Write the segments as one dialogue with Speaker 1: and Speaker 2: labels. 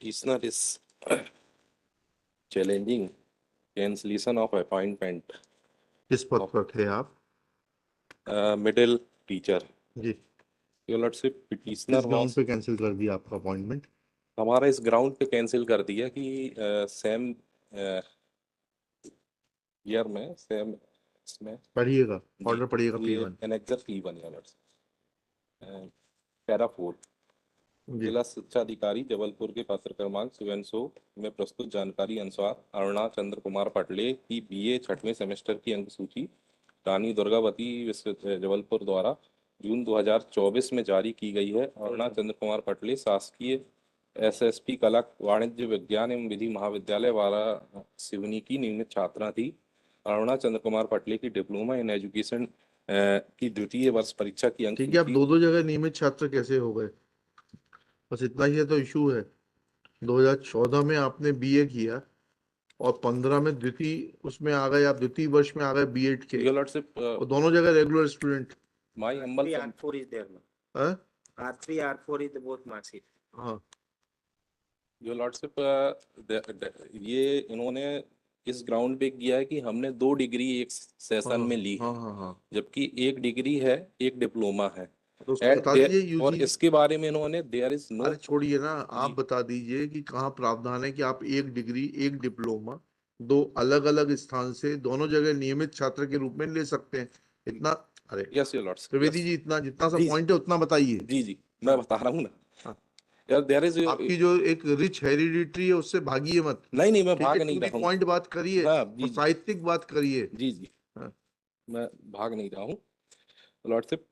Speaker 1: petitioner is challenging cancellation of appointment
Speaker 2: किस पद पर थे आप?
Speaker 1: middle teacher.
Speaker 2: जी,
Speaker 1: Your Lordship,
Speaker 2: किस
Speaker 1: petitioner
Speaker 2: ग्राउंड
Speaker 1: was
Speaker 2: पे कैंसिल कर दिया आपका अपॉइंटमेंट?
Speaker 1: हमारा इस ग्राउंड पे कैंसिल कर दिया कि सेम ईयर में सेम इसमें
Speaker 2: पढ़िएगा,
Speaker 1: जी,
Speaker 2: ऑर्डर पढ़िएगा
Speaker 1: ये
Speaker 2: P1
Speaker 1: annexure P1 Your Lordship, para 4
Speaker 2: जी।
Speaker 1: जिला शिक्षा अधिकारी जबलपुर के पत्र क्रमांक 700 में प्रस्तुत जानकारी अनुसार अरुणा चंद्र कुमार पटले की बीए छठवें सेमेस्टर की अंक सूची रानी दुर्गावती जबलपुर द्वारा जून 2024 में जारी की गई है। अरुणा चंद्र कुमार पटले शासकीय एसएसपी कला वाणिज्य विज्ञान एवं विधि महाविद्यालय वारा सिवनी की नियमित छात्रा थी। अरुणा चंद्र कुमार पटले की डिप्लोमा इन एजुकेशन की द्वितीय वर्ष परीक्षा की अंक
Speaker 2: ठीक है, अब
Speaker 1: सूची
Speaker 2: दो जगह नियमित छात्र कैसे हो गए? बस इतना ही है तो इशू है। 2014 में आपने बीए किया और 15 में द्वितीय उसमें आ गए, आप द्वितीय वर्ष में आ गए बीएड के,
Speaker 1: Your Lordship,
Speaker 2: और दोनों जगह regular student.
Speaker 1: my humble
Speaker 3: R4 is there now.
Speaker 2: हाँ
Speaker 3: R3, R4 is both mark sheet.
Speaker 2: हाँ,
Speaker 1: Your Lordship, ये इन्होंने इस ग्राउंड पे किया है कि हमने 2 डिग्री एक सेशन में ली है,
Speaker 2: हाँ हाँ हाँ,
Speaker 1: जबकि 1 डिग्री है, 1 डिप्लोमा है।
Speaker 2: तो उसको
Speaker 1: And
Speaker 2: बता
Speaker 1: there-
Speaker 2: दीजिए
Speaker 1: और
Speaker 2: यूजी।
Speaker 1: इसके बारे में इन्होंने देयर इज नो
Speaker 2: अरे छोड़िए ना, आप बता दीजिए कि कहाँ प्रावधान है कि आप 1 डिग्री 1 डिप्लोमा 2 अलग अलग स्थान से दोनों जगह नियमित छात्र के रूप में ले सकते हैं। इतना, अरे
Speaker 1: yes your Lord's
Speaker 2: Trivedi ji, इतना जितना सा
Speaker 1: जी,
Speaker 2: पॉइंट है उतना बताइए।
Speaker 1: जी जी मैं बता रहा हूँ ना
Speaker 2: हाँ।
Speaker 1: यार, देयर इज
Speaker 2: आपकी जो एक रिच हेरिडिटी है उससे भागिए मत।
Speaker 1: नहीं मैं
Speaker 2: ठीक
Speaker 1: भाग
Speaker 2: है,
Speaker 1: नहीं रहा हूँ।
Speaker 2: पॉइंट बात करिए
Speaker 1: हाँ,
Speaker 2: और
Speaker 1: जी
Speaker 2: साहित्यिक बात करिए।
Speaker 1: जी जी
Speaker 2: हाँ।
Speaker 1: मैं भाग नहीं रहा हूँ लॉर्डशिप।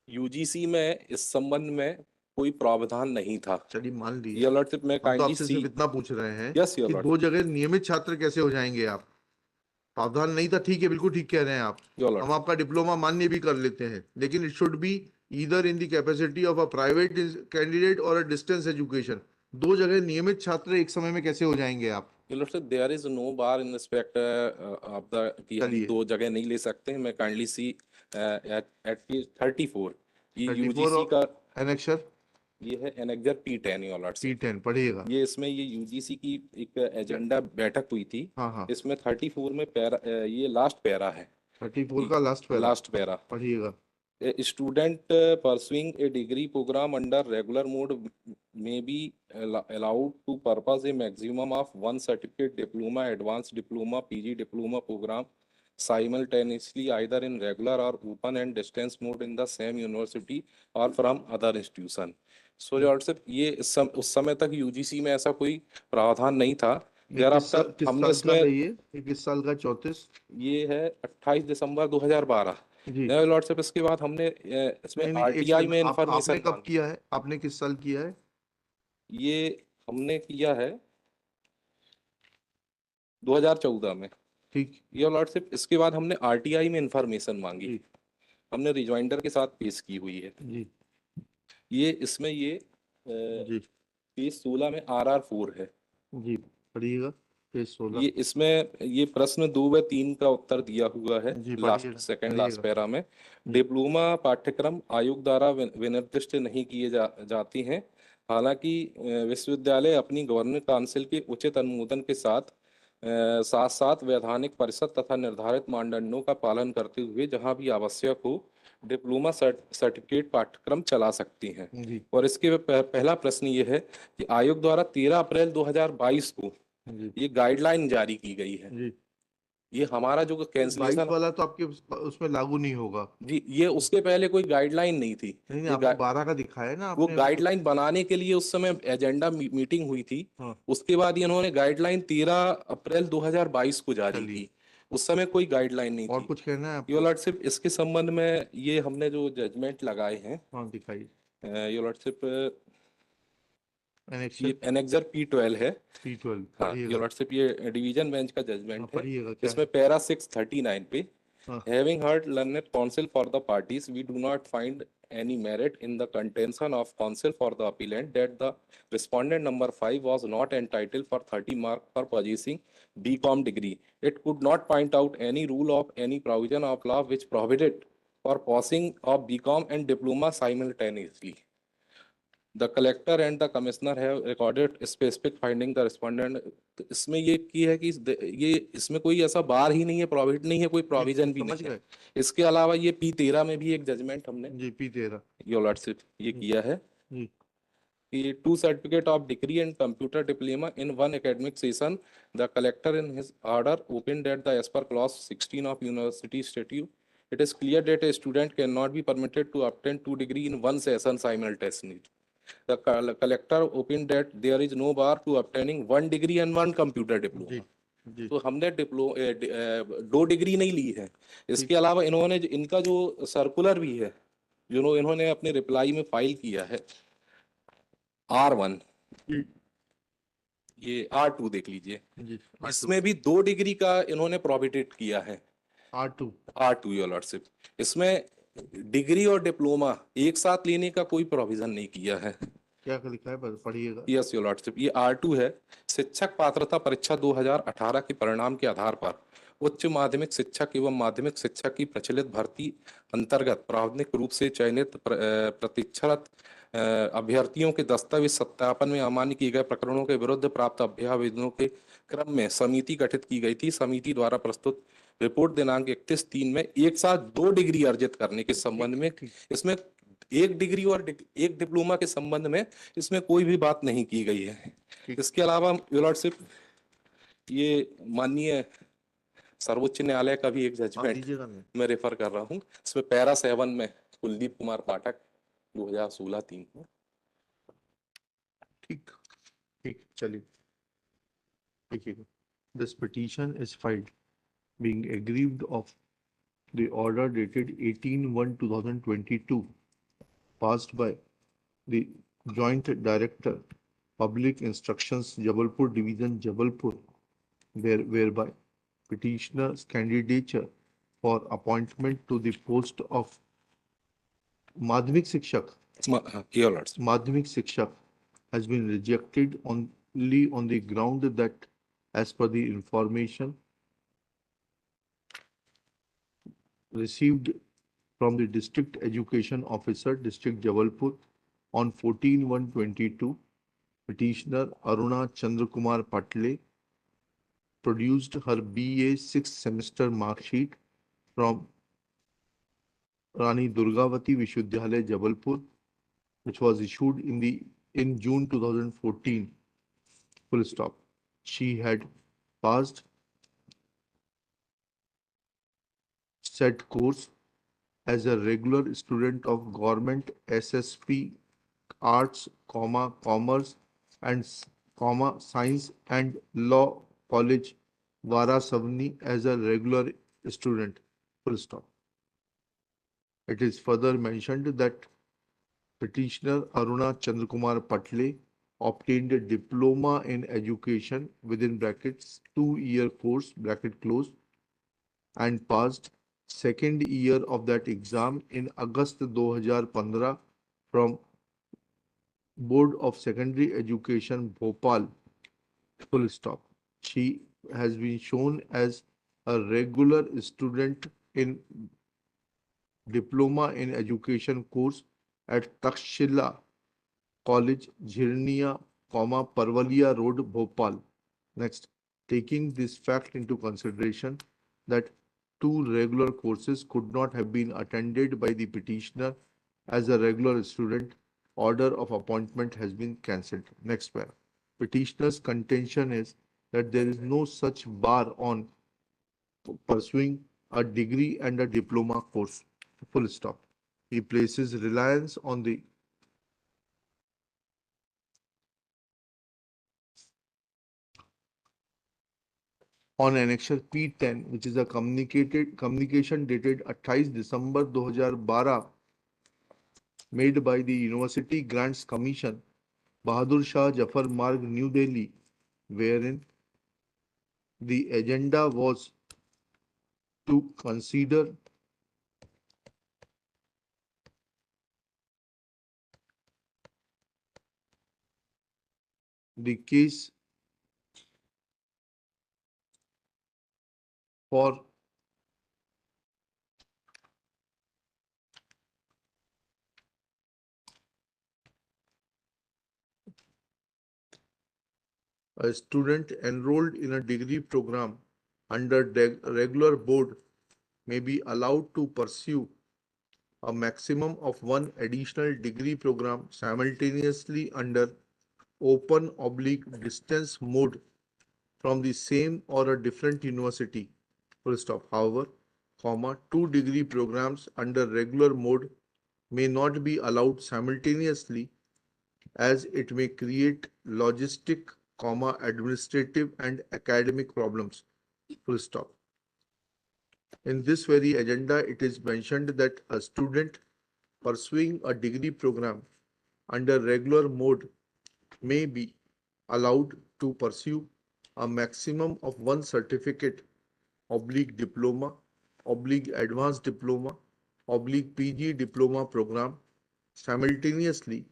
Speaker 1: यूजीसी में इस संबंध में कोई प्रावधान नहीं था।
Speaker 2: चलिए मान लीजिए,
Speaker 1: योर लॉर्डशिप, मैं
Speaker 2: हम तो
Speaker 1: काइंडली
Speaker 2: आपसे
Speaker 1: सी
Speaker 2: सिर्फ इतना पूछ रहे हैं
Speaker 1: यस योर
Speaker 2: कि
Speaker 1: लॉर्डशिप,
Speaker 2: 2 जगह नियमित छात्र कैसे हो जाएंगे आप? प्रावधान नहीं था, ठीक है, बिल्कुल ठीक कह रहे हैं आप।
Speaker 1: योर
Speaker 2: हम
Speaker 1: लॉर्डशिप,
Speaker 2: आपका डिप्लोमा मान्य भी कर लेते हैं, लेकिन it should be either in the capacity of a private candidate और अ डिस्टेंस एजुकेशन। 2 जगह नियमित छात्र एक समय में कैसे हो जाएंगे आप?
Speaker 1: Your lordship, there is no bar in respect of the कि हम
Speaker 2: चलिए।
Speaker 1: 2 जगह नहीं ले सकते हैं। मैं काइंडली सी एट 34 ये
Speaker 2: 34
Speaker 1: यूजीसी का
Speaker 2: एनेक्सर
Speaker 1: ये है annexure P10 your lordship.
Speaker 2: P10 पढ़िएगा।
Speaker 1: ये इसमें ये यूजीसी की एक एजेंडा बैठक हुई थी।
Speaker 2: हाँ हाँ,
Speaker 1: इसमें 34 में पैरा ये लास्ट पैरा है,
Speaker 2: 34 का लास्ट
Speaker 1: पैरा
Speaker 2: पढ़िएगा।
Speaker 1: Student pursuing a degree program under regular mode में be allowed to pursue a maximum of 1 certificate diploma advance diploma PG diploma program simultaneously either in regular or open and distance mode in the same university or from other institution. So lordship, ये उस समय तक UGC में ऐसा कोई प्रावधान नहीं था। यार आपका हमने इसमें
Speaker 2: ये किस साल का 34?
Speaker 1: ये है 28 दिसंबर 2012
Speaker 2: जी।
Speaker 1: लॉर्डशिप। इसके बाद हमने इसमें आरटीआई में इंफॉर्मेशन
Speaker 2: आपने कब किया है? आपने किस साल किया है?
Speaker 1: ये हमने किया है 2014 में।
Speaker 2: ठीक,
Speaker 1: योर लॉर्डशिप, इसके बाद हमने आरटीआई में इंफॉर्मेशन मांगी,
Speaker 2: जी
Speaker 1: हमने रिजॉइंडर के साथ पेश की हुई है।
Speaker 2: जी
Speaker 1: ये इसमें ये
Speaker 2: जी
Speaker 1: पेज 16 में RR4 है
Speaker 2: जी, पढ़िएगा पेज 16।
Speaker 1: ये इसमें ये प्रश्न 2 व 3 का उत्तर दिया हुआ है
Speaker 2: जी,
Speaker 1: लास्ट सेकंड लास्ट पैरा में। डिप्लोमा पाठ्यक्रम आयोग द्वारा विनिर्दिष्ट नहीं किए जाती हैं। हालांकि विश्वविद्यालय अपनी गवर्निंग काउंसिल के उचित अनुमोदन के साथ साथ वैधानिक परिषद तथा निर्धारित मानदंडों का पालन करते हुए जहां भी आवश्यक हो डिप्लोमा सर्टिफिकेट पाठ्यक्रम चला सकती हैं। और इसके पहला प्रश्न ये है कि आयोग द्वारा 13 अप्रैल 2022 को ये गाइडलाइन जारी की गई है।
Speaker 2: जी,
Speaker 1: ये हमारा जो कैंसिलेशन
Speaker 2: वाला तो आपके उसमें लागू नहीं होगा
Speaker 1: जी, ये उसके पहले कोई गाइडलाइन नहीं थी।
Speaker 2: नहीं, आपको 12 का दिखाया है ना
Speaker 1: वो
Speaker 2: आपने।
Speaker 1: गाइडलाइन बनाने के लिए उस समय एजेंडा मीटिंग हुई थी।
Speaker 2: हाँ।
Speaker 1: उसके बाद इन्होंने गाइडलाइन 13 अप्रैल 2022 को जारी की। उस समय कोई गाइडलाइन नहीं
Speaker 2: और
Speaker 1: थी।
Speaker 2: कुछ कहना है आपको?
Speaker 1: योर लॉर्डशिप, इसके संबंध में ये हमने जो जजमेंट लगाए हैं,
Speaker 2: हाँ दिखाइए।
Speaker 1: योर लॉर्डशिप,
Speaker 2: एनेक्सर
Speaker 1: ये एनेक्सर P12 है।
Speaker 2: P12
Speaker 1: हाँ योर लॉर्डशिप, ये डिवीजन बेंच का जजमेंट है।
Speaker 2: पढ़िएगा।
Speaker 1: इसमें पैरा 639 पे
Speaker 2: हाँ।
Speaker 1: Having heard learned counsel for the parties, we do not find any merit in the contention of counsel for the appellant that the respondent number 5 was not entitled for 30 mark for possessing BCom degree. It could not point out any rule of any provision of law which prohibited for passing of BCom and diploma simultaneously. The collector and the commissioner have recorded specific finding the respondent. तो इसमें ये की है कि ये इसमें कोई ऐसा बार ही नहीं है, प्रोविजन नहीं है, कोई प्रोविजन भी
Speaker 2: समझ
Speaker 1: नहीं है।
Speaker 2: गए
Speaker 1: इसके अलावा ये P13 में भी एक जजमेंट हमने
Speaker 2: जी? P13
Speaker 1: योर लॉर्डशिप ये किया है
Speaker 2: जी
Speaker 1: कि two certificate of degree in computer diploma in one academic session the collector in his order opined that the as per clause 16 of university statute it is clear that a student cannot be permitted to obtain two degree in one session simultaneously. The collector opined that there is no bar to obtaining one degree and one computer
Speaker 2: जी
Speaker 1: diploma.
Speaker 2: जी
Speaker 1: तो हमने दो degree नहीं ली है। इसके अलावा इन्होंने इनका जो सर्कुलर भी है, जो इन्होंने अपने रिप्लाई में फाइल किया है R1,
Speaker 2: जी
Speaker 1: ये R2 देख लीजिए,
Speaker 2: जी
Speaker 1: इसमें भी 2 डिग्री का इन्होंने प्रोहिबिटेड किया है।
Speaker 2: R2
Speaker 1: R2 योर लॉर्डशिप, इसमें डिग्री और डिप्लोमा एक साथ लेने का कोई प्रोविजन नहीं किया है।
Speaker 2: क्या लिखा है बस पढ़िएगा।
Speaker 1: यस योर लॉर्डशिप, ये R2 है। शिक्षक पात्रता परीक्षा 2018 के परिणाम के आधार पर उच्च माध्यमिक शिक्षक एवं माध्यमिक शिक्षक की प्रचलित भर्ती अंतर्गत प्रावधानिक रूप से चयनित प्रशिक्षित अभ्यर्थियों के दस्तावेज सत्यापन में अमान्य किए गए प्रकरणों के विरुद्ध प्राप्त अभ्यावेदनों के क्रम में समिति गठित की गई थी। समिति द्वारा प्रस्तुत रिपोर्ट दिनांक 31/3 में एक साथ 2 डिग्री अर्जित करने के संबंध में, इसमें एक डिग्री और एक डिप्लोमा के संबंध में इसमें कोई भी बात नहीं की गई है। इसके अलावा योर लॉर्डशिप, ये माननीय सर्वोच्च न्यायालय का भी एक जजमेंट
Speaker 2: दीजिएगा नहीं
Speaker 1: मैं रेफर कर रहा हूँ। इसमें पैरा 7 में कुलदीप कुमार पाठक 2016-3 में।
Speaker 2: ठीक ठीक चलिए देखिएगा। This petition is filed being aggrieved of the order dated 18/1/2022 passed by the Joint Director Public Instructions Jabalpur Division Jabalpur whereby petitioner's candidature for appointment to the post of Madhyamik Shikshak
Speaker 1: your lordship,
Speaker 2: Madhyamik Shikshak has been rejected only on the ground that, as per the information received from the District Education Officer, District Jabalpur, on 14/1/22, petitioner Aruna Chandrakumar Patle produced her BA 6th semester mark sheet from Rani Durgavati Vishwavidyalaya, Jabalpur, which was issued in June 2014. Full stop. She had passed said course as a regular student of Government SSP Arts, Commerce and Science and Law College, Varasavani as a regular student. Full stop. It is further mentioned that petitioner Aruna Chandrakumar Patle obtained a diploma in education within brackets 2-year course bracket close and passed second year of that exam in August 2015 from Board of Secondary Education Bhopal. Full stop. She has been shown as a regular student in diploma in education course at Takshila College, Jhirnia, Parvalia Road, Bhopal. Next, taking this fact into consideration that two regular courses could not have been attended by the petitioner as a regular student, order of appointment has been cancelled. Next paragraph. Petitioner's contention is that there is no such bar on pursuing a degree and a diploma course. Full stop. He places reliance on the on annexure P10, which is a communication dated 28 December 2012 made by the University Grants Commission, Bahadur Shah Jafar Marg, New Delhi, wherein the agenda was to consider the case for A student enrolled in a degree program under regular board may be allowed to pursue a maximum of one additional degree program simultaneously under open/distance mode from the same or a different university. Full stop. However, two degree programs under regular mode may not be allowed simultaneously as it may create logistic, administrative and academic problems. Full stop. In this very agenda, it is mentioned that a student pursuing a degree program under regular mode may be allowed to pursue a maximum of one certificate/diploma/advanced diploma/PG diploma program simultaneously,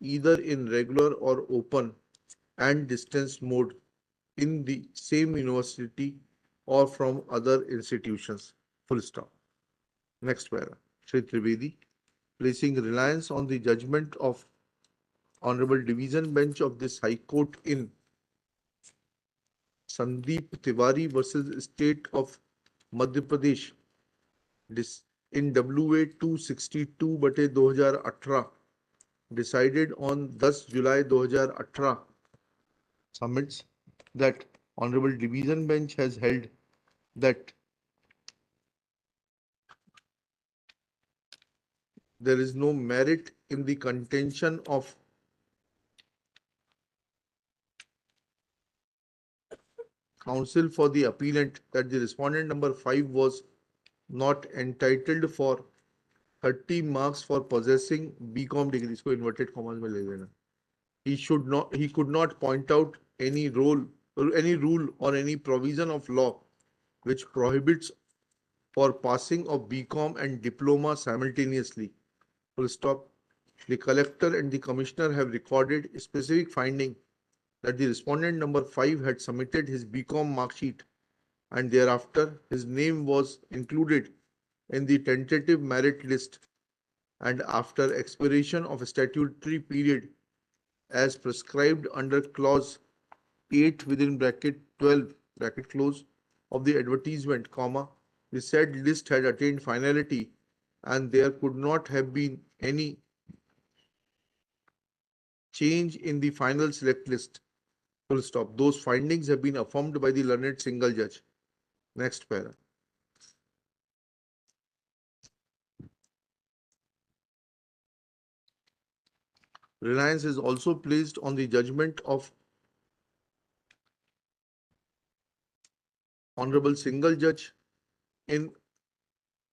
Speaker 2: either in regular or open and distance mode in the same university or from other institutions. Full stop. Next para. Shri Trivedi, placing reliance on the judgment of Honorable Division Bench of this High Court in Sandeep Tiwari versus State of Madhya Pradesh in WA 262/2018, decided on 10 July 2018, submits that Honorable Division Bench has held that there is no merit in the contention of counsel for the appellant that the respondent number 5 was not entitled for 30 marks for possessing BCom degree. इसको inverted commas में ले लेना. He could not point out any rule or any provision of law which prohibits for passing of BCom and diploma simultaneously. Full stop. The collector and the commissioner have recorded a specific finding that the respondent number 5 had submitted his BCom mark sheet and thereafter his name was included in the tentative merit list, and after expiration of a statutory period as prescribed under clause 8 within bracket 12 bracket close of the advertisement, the said list had attained finality and there could not have been any change in the final select list. Full stop. Those findings have been affirmed by the learned single judge. Next para. Reliance is also placed on the judgment of Honorable Single Judge in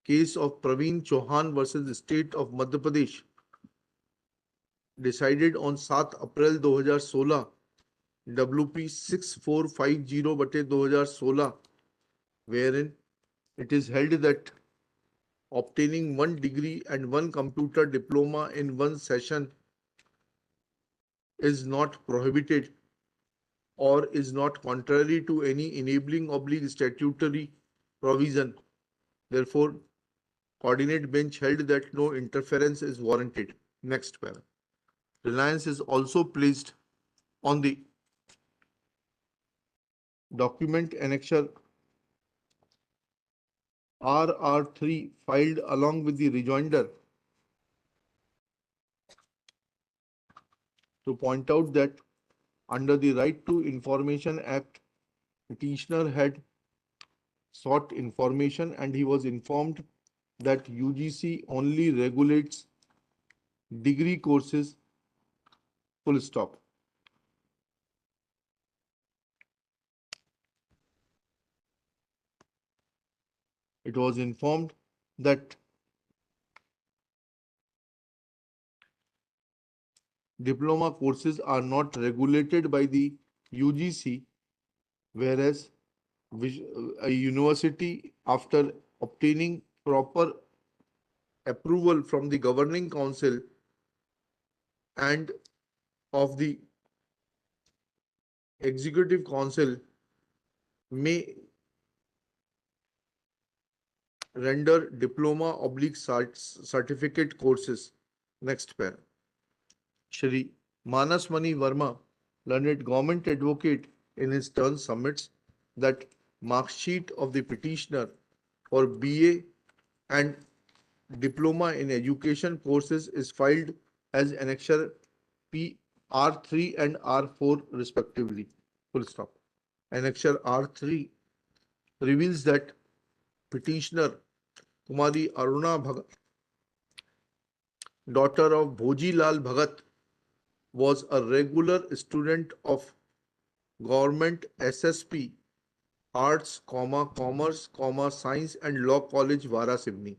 Speaker 2: case of Praveen Chauhan versus the State of Madhya Pradesh, decided on 7 April 2016, WP 6450/2016, wherein it is held that obtaining one degree and one computer diploma in one session is not prohibited or is not contrary to any enabling/statutory provision. Therefore, coordinate bench held that no interference is warranted. Next para. Reliance is also placed on the document annexure RR3 filed along with the rejoinder to point out that under the Right to Information Act, petitioner had sought information and he was informed that UGC only regulates degree courses. Full stop. It was informed that diploma courses are not regulated by the UGC, whereas a university, after obtaining proper approval from the governing council and of the executive council, may render diploma/certificate courses. Next pair. Shri Manas Mani Verma, learned government advocate in his turn submits that mark sheet of the petitioner for BA and diploma in education courses is filed as annexure P R3 and R4 respectively. Full stop. Annexure R3 reveals that petitioner Kumari Aruna Bhagat, daughter of Bhoji Lal Bhagat, was a regular student of Government SSP Arts, Commerce, Science and Law College, Varasibni.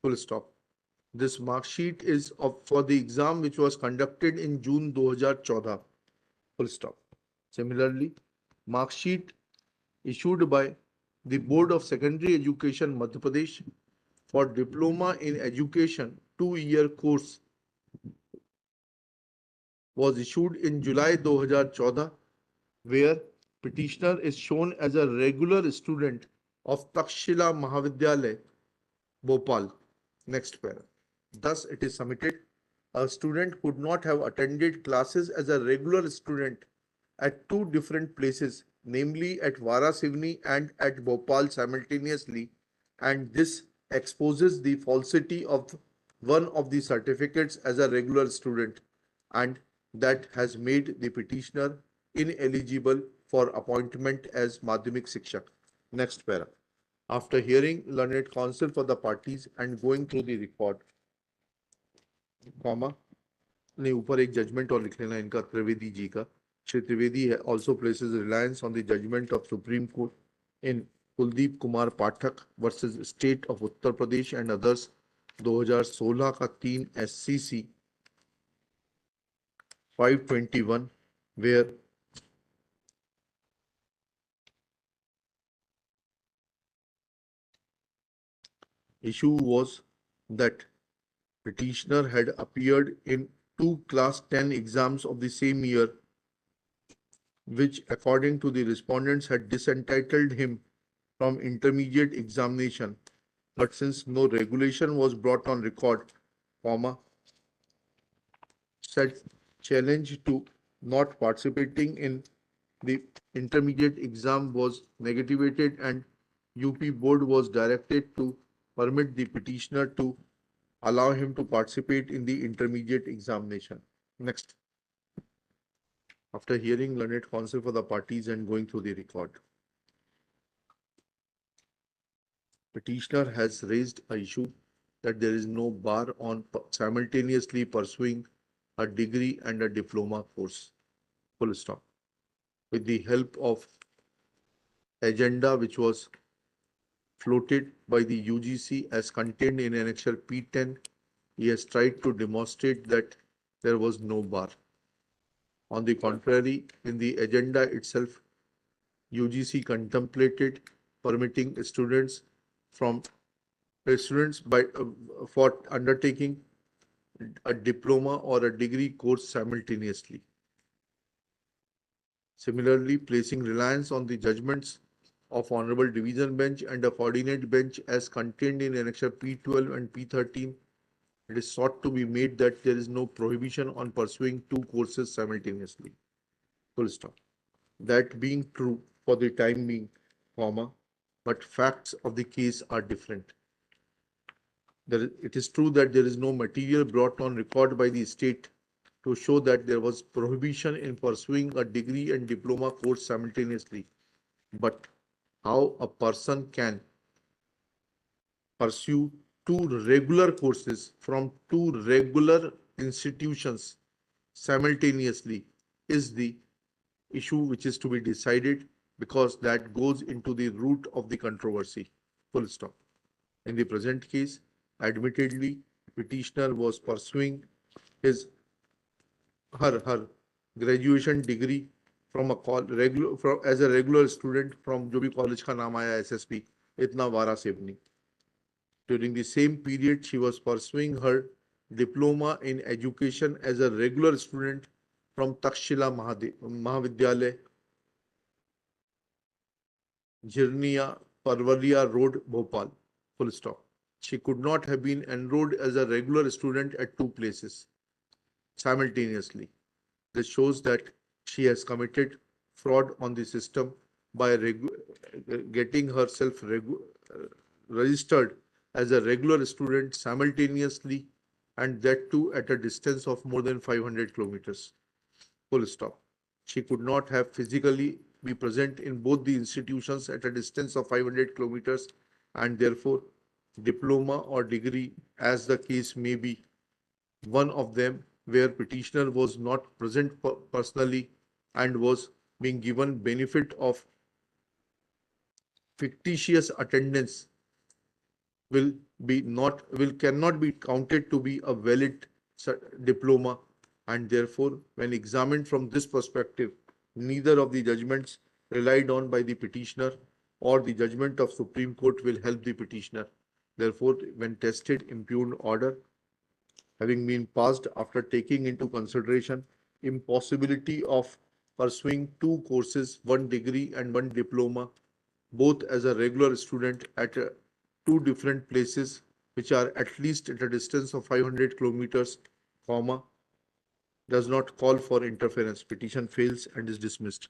Speaker 2: Full stop. This mark sheet is for the exam which was conducted in June 2014. Full stop. Similarly, mark sheet issued by the Board of Secondary Education Madhya Pradesh for Diploma in Education 2-year course was issued in July 2014, where petitioner is shown as a regular student of Takshila Mahavidyalaya, Bhopal. Next paragraph. Thus, it is submitted a student could not have attended classes as a regular student at two different places, namely at Varasivni and at Bhopal simultaneously, and this exposes the falsity of one of the certificates as a regular student, and that has made the petitioner ineligible for appointment as Madhyamik Shikshak. Next para. After hearing learned counsel for the parties and going through the record, comma, ने ऊपर एक judgement और लिख लेना इनका त्रिवेदी जी का. Shri Trivedi also places reliance on the judgment of Supreme Court in Kuldeep Kumar Pathak versus State of Uttar Pradesh and others 2016 का 3 SCC 521, where issue was that petitioner had appeared in two class 10 exams of the same year, which according to the respondents had disentitled him from intermediate examination. But since no regulation was brought on record, comma, said challenge to not participating in the intermediate exam was negativated and UP board was directed to permit the petitioner to allow him to participate in the intermediate examination. Next. After hearing learned counsel for the parties and going through the record, petitioner has raised an issue that there is no bar on simultaneously pursuing a degree and a diploma course. Full stop. With the help of agenda which was floated by the UGC as contained in Annexure P10, he has tried to demonstrate that there was no bar. On the contrary, in the agenda itself, UGC contemplated permitting students for undertaking a diploma or a degree course simultaneously. Similarly, placing reliance on the judgments of Honorable Division Bench and a coordinate bench as contained in Annexure P12 and P13, it is sought to be made that there is no prohibition on pursuing two courses simultaneously. Full stop. That being true for the time being, comma, but facts of the case are different. It is true that there is no material brought on record by the state to show that there was prohibition in pursuing a degree and diploma course simultaneously. But how a person can pursue two regular courses from two regular institutions simultaneously is the issue which is to be decided, because that goes into the root of the controversy. Full stop. In the present case, admittedly, petitioner was pursuing her graduation degree from as a regular student from जो भी college का नाम आया SSP इतना Waraseoni. During the same period, she was pursuing her diploma in education as a regular student from Takshila Mahavidyalaya, Jirniya Parvalia Road, Bhopal. Full stop. She could not have been enrolled as a regular student at two places simultaneously. This shows that she has committed fraud on the system by getting herself registered as a regular student simultaneously, and that too at a distance of more than 500 kilometers. Full stop. She could not have physically be present in both the institutions at a distance of 500 kilometers, and therefore diploma or degree, as the case may be, one of them where petitioner was not present personally and was being given benefit of fictitious attendance, will be not will cannot be counted to be a valid diploma, and therefore when examined from this perspective, neither of the judgments relied on by the petitioner or the judgment of Supreme Court will help the petitioner. Therefore, when tested, impugned order having been passed after taking into consideration impossibility of pursuing two courses, one degree and one diploma, both as a regular student at two different places, which are at least at a distance of 500 kilometers, comma, does not call for interference. Petition fails and is dismissed.